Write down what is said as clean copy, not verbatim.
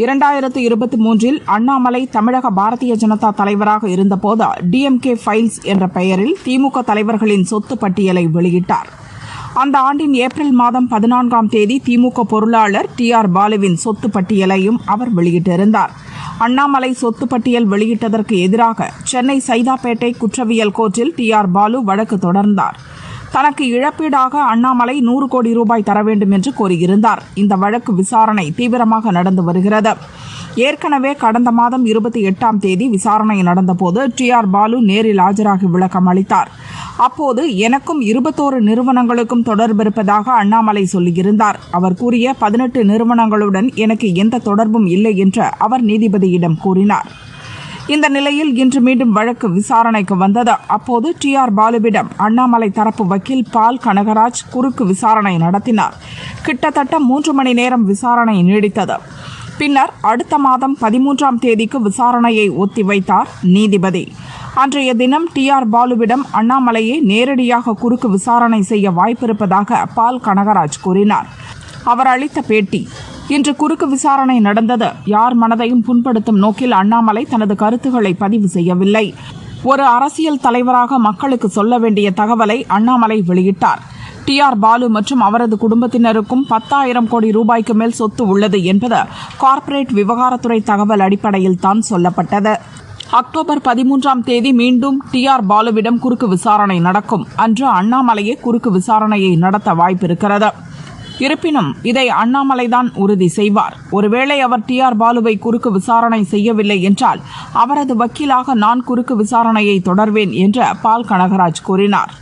2023 அண்ணாமலை தமிழக பாரதிய ஜனதா தலைவராக இருந்தபோது டிஎம்கே ஃபைல்ஸ் என்ற பெயரில் திமுக தலைவர்களின் சொத்து பட்டியலை வெளியிட்டார். அந்த ஆண்டின் ஏப்ரல் மாதம் 14ஆம் தேதி திமுக பொருளாளர் TR பாலுவின் சொத்து பட்டியலையும் அவர் வெளியிட்டிருந்தார். அண்ணாமலை சொத்து பட்டியல் வெளியிட்டதற்கு எதிராக சென்னை சைதாப்பேட்டை குற்றவியல் கோர்ட்டில் TR பாலு வழக்கு தொடர்ந்தார். தனக்கு இழப்பீடாக அண்ணாமலை 100 கோடி ரூபாய் தர வேண்டும் என்று கோரியிருந்தார். இந்த வழக்கு விசாரணை தீவிரமாக நடந்து வருகிறது. ஏற்கனவே கடந்த மாதம் 28ஆம் தேதி விசாரணை நடந்தபோது TR பாலு நேரில் ஆஜராகி விளக்கம் அளித்தார். அப்போது எனக்கும் 21 நிறுவனங்களுக்கும் தொடர்பிருப்பதாக அண்ணாமலை சொல்லியிருந்தார். அவர் கூறிய 18 நிறுவனங்களுடன் எனக்கு எந்த தொடர்பும் இல்லை என்று அவர் நீதிபதியிடம் கூறினார். இந்த நிலையில் இன்று மீண்டும் வழக்கு விசாரணைக்கு வந்தது. அப்போது TR பாலுவிடம் அண்ணாமலை தரப்பு வக்கீல் பால் கனகராஜ் குறுக்கு விசாரணை நடத்தினார். கிட்டத்தட்ட 3 மணி நேரம் விசாரணை நீடித்தது. பின்னர் அடுத்த மாதம் 13ஆம் தேதிக்கு விசாரணையை ஒத்திவைத்தார் நீதிபதி. அன்றைய தினம் TR பாலுவிடம் அண்ணாமலையை நேரடியாக குறுக்கு விசாரணை செய்ய வாய்ப்பிருப்பதாக பால் கனகராஜ் கூறினார். அவர் அளித்த பேட்டி: இன்று குறுக்கு விசாரணை நடந்தது. யார் மனதையும் புண்படுத்தும் நோக்கில் அண்ணாமலை தனது கருத்துக்களை பதிவு செய்யவில்லை. ஒரு அரசியல் தலைவராக மக்களுக்கு சொல்ல வேண்டிய தகவலை அண்ணாமலை வெளியிட்டார். TR பாலு மற்றும் அவரது குடும்பத்தினருக்கும் 10,000 கோடி ரூபாய்க்கு மேல் சொத்து உள்ளது என்பது கார்ப்பரேட் விவகாரத்துறை தகவல் அடிப்படையில் தான் சொல்லப்பட்டது. அக்டோபர் 13ஆம் தேதி மீண்டும் TR பாலுவிடம் குறுக்கு விசாரணை நடக்கும். அன்று அண்ணாமலையே குறுக்கு விசாரணையை நடத்த வாய்ப்பிருக்கிறது. இருப்பினும் இதை அண்ணாமலைதான் உறுதி செய்வார். ஒருவேளை அவர் TR பாலுவை குறுக்கு விசாரணை செய்யவில்லை என்றால் அவரது வக்கீலாக நான் குறுக்கு விசாரணையை தொடர்வேன் என்று பால் கனகராஜ் கூறினார்.